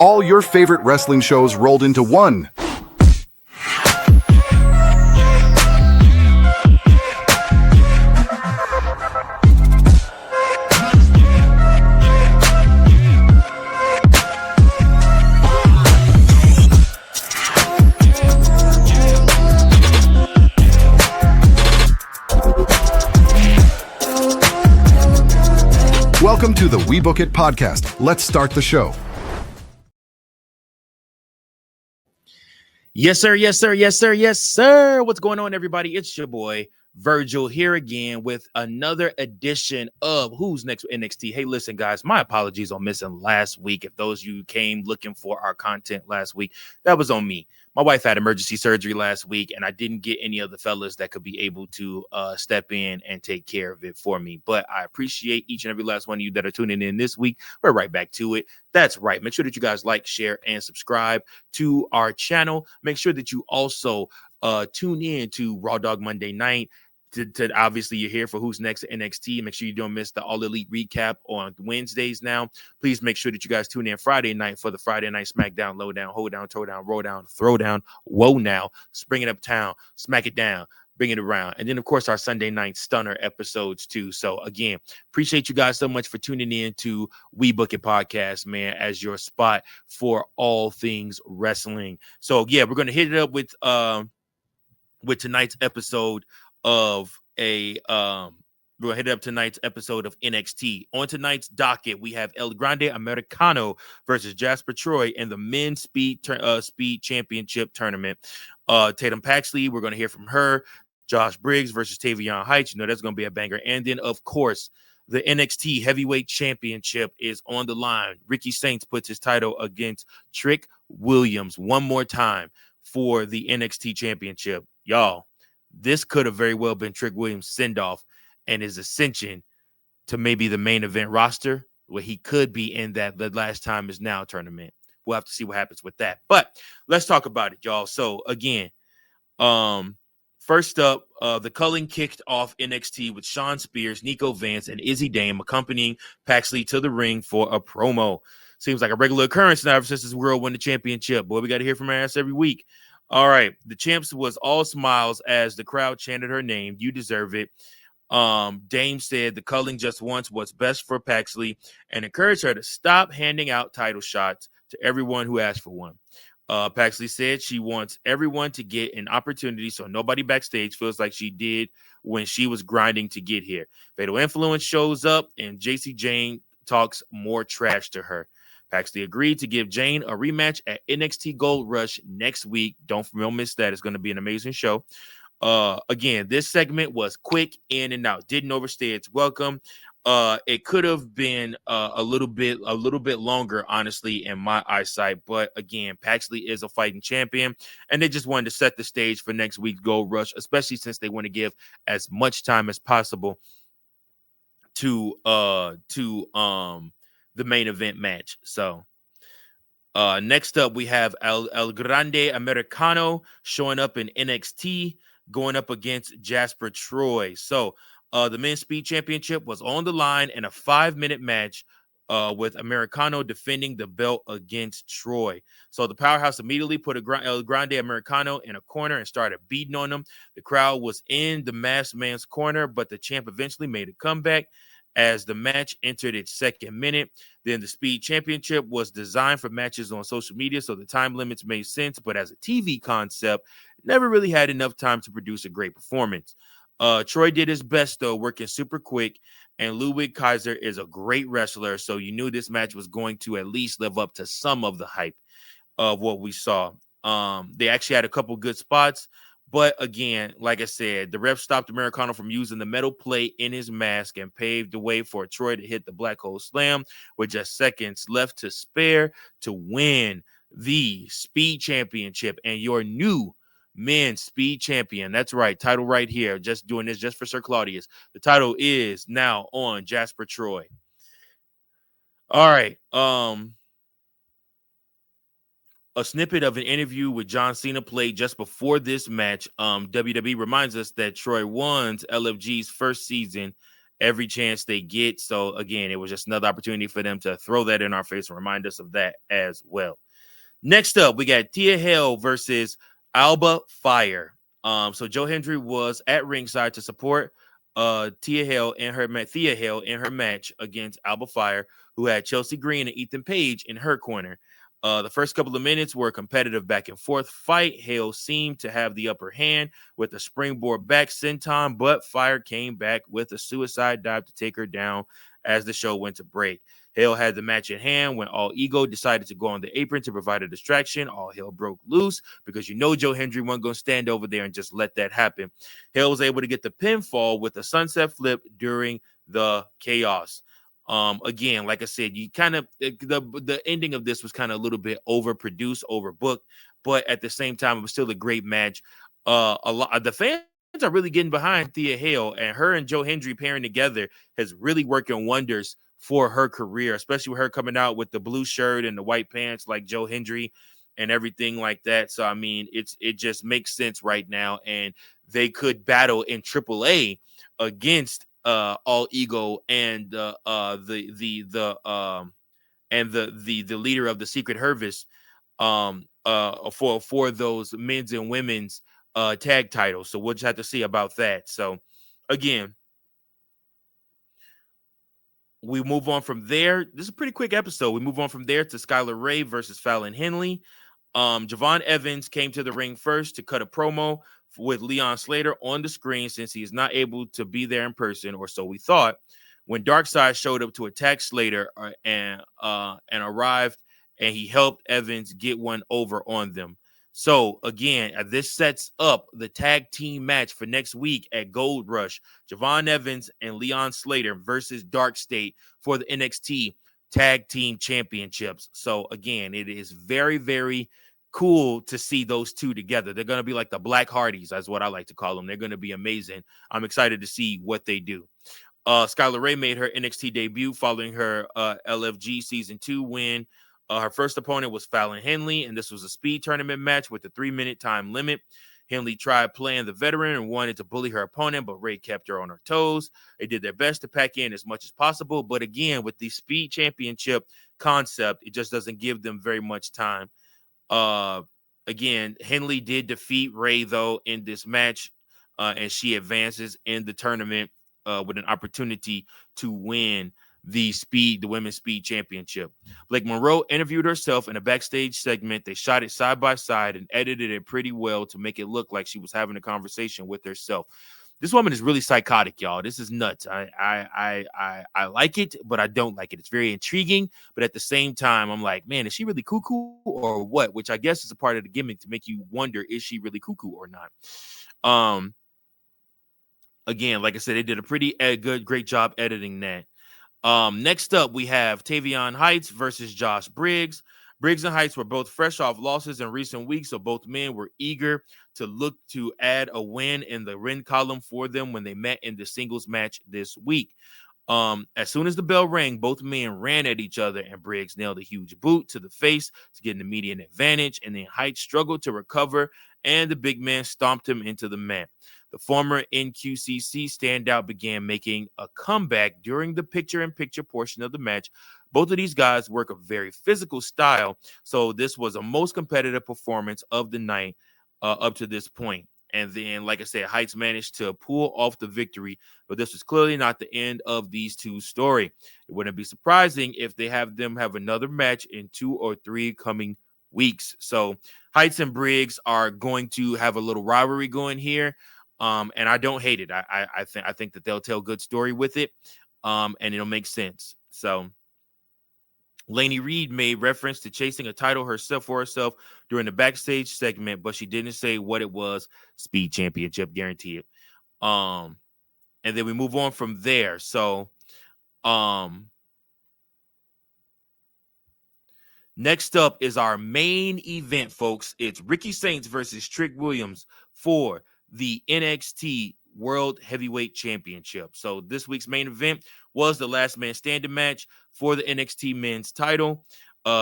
All your favorite wrestling shows rolled into one. Welcome to the We Book It podcast. Let's start the show. Yes, sir. Yes, sir. Yes, sir. Yes, sir. What's going on, everybody? It's your boy, Virgil, here again with another edition of Who's Next with NXT. Hey, listen, guys, my apologies on missing last week. If those of you came looking for our content last week, that was on me. My wife had emergency surgery last week, and I didn't get any of the fellas that could be able to step in and take care of it for me. But I appreciate each and every last one of you that are tuning in this week. We're right back to it. That's right. Make sure that you guys like, share, and subscribe to our channel. Make sure that you also tune in to Raw Dog Monday Night. To obviously, you're here for Who's Next at NXT. Make sure you don't miss the All Elite recap on Wednesdays now. Please make sure that you guys tune in Friday night for the Friday Night SmackDown, Lowdown, Hold Down, Toe Down, Roll Down, Throw Down, Whoa Now, Spring It Up Town, Smack It Down, Bring It Around. And then, of course, our Sunday night Stunner episodes, too. So, again, appreciate you guys so much for tuning in to We Book It Podcast, man, as your spot for all things wrestling. So, yeah, we're going to hit it up with tonight's episode of we'll hit up tonight's episode of NXT. On tonight's docket, we have El Grande Americano versus Jasper Troy in the men's speed championship tournament. Tatum Paxley, we're going to hear from her. Josh Briggs versus Tavion Heights. You know that's going to be a banger. And then, of course, the NXT Heavyweight Championship is on the line. Ricky Saints puts his title against Trick Williams one more time for the NXT Championship. Y'all, this could have very well been Trick Williams' send-off and his ascension to maybe the main event roster, where he could be in that The Last Time Is Now tournament. We'll have to see what happens with that. But let's talk about it, y'all. So, again, first up, the culling kicked off NXT with Shawn Spears, Nico Vance, and Izzy Dame accompanying Paxley to the ring for a promo. Seems like a regular occurrence now ever since this world won the championship. Boy, we got to hear from her ass every week. All right. The champs was all smiles as the crowd chanted her name. You deserve it. Dame said the culling just wants what's best for Paxley and encouraged her to stop handing out title shots to everyone who asked for one. Paxley said she wants everyone to get an opportunity so nobody backstage feels like she did when she was grinding to get here. Fatal Influence shows up and JC Jane talks more trash to her. Paxley agreed to give Jane a rematch at NXT Gold Rush next week. Don't miss that. It's going to be an amazing show. Again, this segment was quick in and out. Didn't overstay its welcome. It could have been a little bit longer, honestly, in my eyesight. But again, Paxley is a fighting champion, and they just wanted to set the stage for next week's Gold Rush, especially since they want to give as much time as possible to the main event match. So next up, we have El Grande Americano showing up in NXT, going up against Jasper Troy. So the men's speed championship was on the line in a 5-minute match with Americano defending the belt against Troy. So the powerhouse immediately put El Grande Americano in a corner and started beating on him. The crowd was in the masked man's corner, but the champ eventually made a comeback as the match entered its second minute. Then the Speed Championship was designed for matches on social media, so the time limits made sense, but as a TV concept, never really had enough time to produce a great performance. Troy did his best, though, working super quick, and Ludwig Kaiser is a great wrestler, so you knew this match was going to at least live up to some of the hype of what we saw. They actually had a couple good spots. But again, like I said, the ref stopped Americano from using the metal plate in his mask and paved the way for Troy to hit the Black Hole Slam with just seconds left to spare to win the Speed Championship and your new men's Speed Champion. That's right. Title right here. Just doing this just for Sir Claudius. The title is now on Jasper Troy. All right. A snippet of an interview with John Cena played just before this match. WWE reminds us that Troy won LFG's first season every chance they get. So again, it was just another opportunity for them to throw that in our face and remind us of that as well. Next up, we got Thea Hail versus Alba Fire. So Joe Hendry was at ringside to support Thea Hail in her match against Alba Fire, who had Chelsea Green and Ethan Page in her corner. The first couple of minutes were a competitive back and forth fight. Hale seemed to have the upper hand with a springboard back senton, but Fire came back with a suicide dive to take her down as the show went to break. Hale had the match in hand when All Ego decided to go on the apron to provide a distraction. All Hale broke loose because Joe Hendry wasn't going to stand over there and just let that happen. Hale was able to get the pinfall with a sunset flip during the chaos. Again, like I said, you kind of the ending of this was kind of a little bit overproduced, overbooked, but at the same time, it was still a great match. A lot the fans are really getting behind Thea Hail, and her and Joe Hendry pairing together has really working wonders for her career, especially with her coming out with the blue shirt and the white pants like Joe Hendry and everything like that. So I mean, it just makes sense right now, and they could battle in AAA against All Ego and the leader of the Secret Harvest for those men's and women's tag titles. So we'll just have to see about that. So again, we move on from there. This is a pretty quick episode. We move on from there to Skylar Ray versus Fallon Henley. Javon Evans came to the ring first to cut a promo with Leon Slater on the screen since he is not able to be there in person, or so we thought. When Darkseid showed up to attack Slater and arrived, and he helped Evans get one over on them. So again, this sets up the tag team match for next week at Gold Rush. Javon Evans and Leon Slater versus Dark State for the NXT Tag Team Championships. So again, it is very, very cool to see those two together. They're going to be like the Black Hardys, that's what I like to call them. They're going to be amazing. I'm excited to see what they do. Skylar Ray made her NXT debut following her LFG Season 2 win. Her first opponent was Fallon Henley, and this was a speed tournament match with a 3-minute time limit. Henley tried playing the veteran and wanted to bully her opponent, but Ray kept her on her toes. They did their best to pack in as much as possible, but again, with the speed championship concept, it just doesn't give them very much time. Again, Henley did defeat Ray, though, in this match, and she advances in the tournament with an opportunity to win the women's speed championship. Blake Monroe interviewed herself in a backstage segment. They shot it side by side and edited it pretty well to make it look like she was having a conversation with herself. This woman is really psychotic, y'all. This is nuts. I like it, but I don't like it. It's very intriguing, but at the same time, I'm like, man, is she really cuckoo or what? Which I guess is a part of the gimmick to make you wonder, is she really cuckoo or not? Again, like I said, they did a pretty great job editing that. Next up, we have Tavion Heights versus Josh Briggs. Briggs and Heights were both fresh off losses in recent weeks, so both men were eager to look to add a win in the win column for them when they met in the singles match this week. As soon as the bell rang, both men ran at each other, and Briggs nailed a huge boot to the face to get an immediate advantage, and then Heights struggled to recover, and the big man stomped him into the mat. The former NQCC standout began making a comeback during the picture-in-picture portion of the match. Both of these guys work a very physical style, so this was a most competitive performance of the night up to this point. And then, like I said, Heights managed to pull off the victory, but this was clearly not the end of these two story. It wouldn't be surprising if they have another match in 2 or 3 coming weeks. So Heights and Briggs are going to have a little rivalry going here. And I don't hate it. I think that they'll tell a good story with it. And it'll make sense. So Lainey Reed made reference to chasing a title for herself during the backstage segment, but she didn't say what it was. Speed championship, guaranteed. And then we move on from there. So next up is our main event, folks. It's Ricky Saints versus Trick Williams for the NXT World Heavyweight Championship. So this week's main event was the last man standing match for the NXT men's title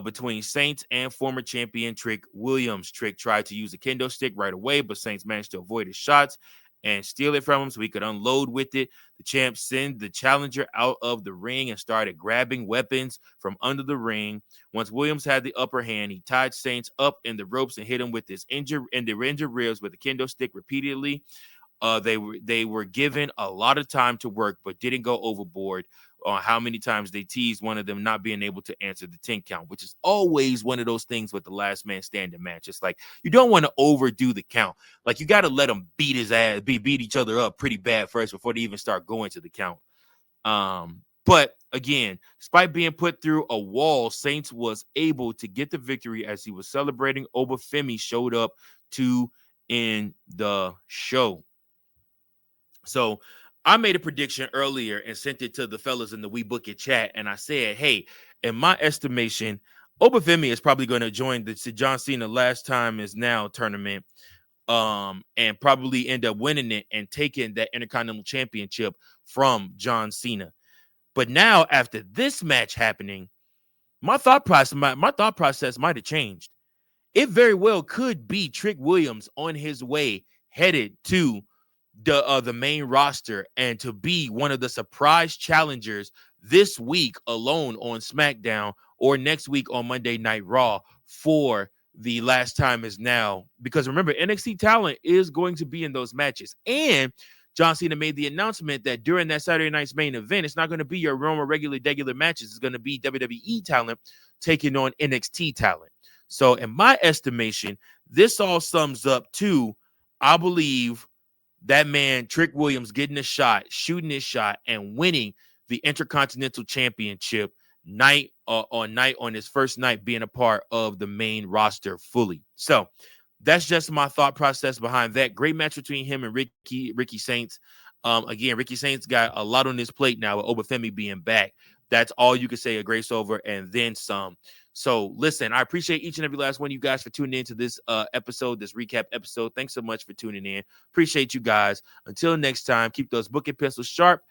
between Saints and former champion Trick Williams. Trick tried to use a kendo stick right away, but Saints managed to avoid his shots and steal it from him so he could unload with it. The champ sent the challenger out of the ring and started grabbing weapons from under the ring. Once Williams had the upper hand, he tied Saints up in the ropes and hit him with his injured ribs with a kendo stick repeatedly. They were given a lot of time to work, but didn't go overboard on how many times they teased one of them not being able to answer the 10 count, which is always one of those things with the last man standing match. It's like you don't want to overdo the count. Like you got to let them beat each other up pretty bad first before they even start going to the count. But again, despite being put through a wall, Saints was able to get the victory as he was celebrating. Obafemi showed up to end the show. So I made a prediction earlier and sent it to the fellas in the We Book It chat. And I said, hey, in my estimation, Obafemi is probably going to join the John Cena Last Time Is Now tournament and probably end up winning it and taking that Intercontinental Championship from John Cena. But now, after this match happening, my thought process might have changed. It very well could be Trick Williams on his way headed to the main roster and to be one of the surprise challengers this week alone on SmackDown or next week on Monday Night Raw for the Last Time Is Now. Because remember, NXT talent is going to be in those matches. And John Cena made the announcement that during that Saturday night's main event, it's not going to be your normal regular matches. It's going to be WWE talent taking on NXT talent. So in my estimation, this all sums up to, I believe, that man, Trick Williams, getting a shot, shooting his shot, and winning the Intercontinental Championship on his first night being a part of the main roster fully. So that's just my thought process behind that. Great match between him and Ricky Saints. Again, Ricky Saints got a lot on his plate now with Obafemi being back. That's all you can say, a grace over and then some. So listen, I appreciate each and every last one of you guys for tuning in to this episode, this recap episode. Thanks so much for tuning in. Appreciate you guys. Until next time, keep those booking pencils sharp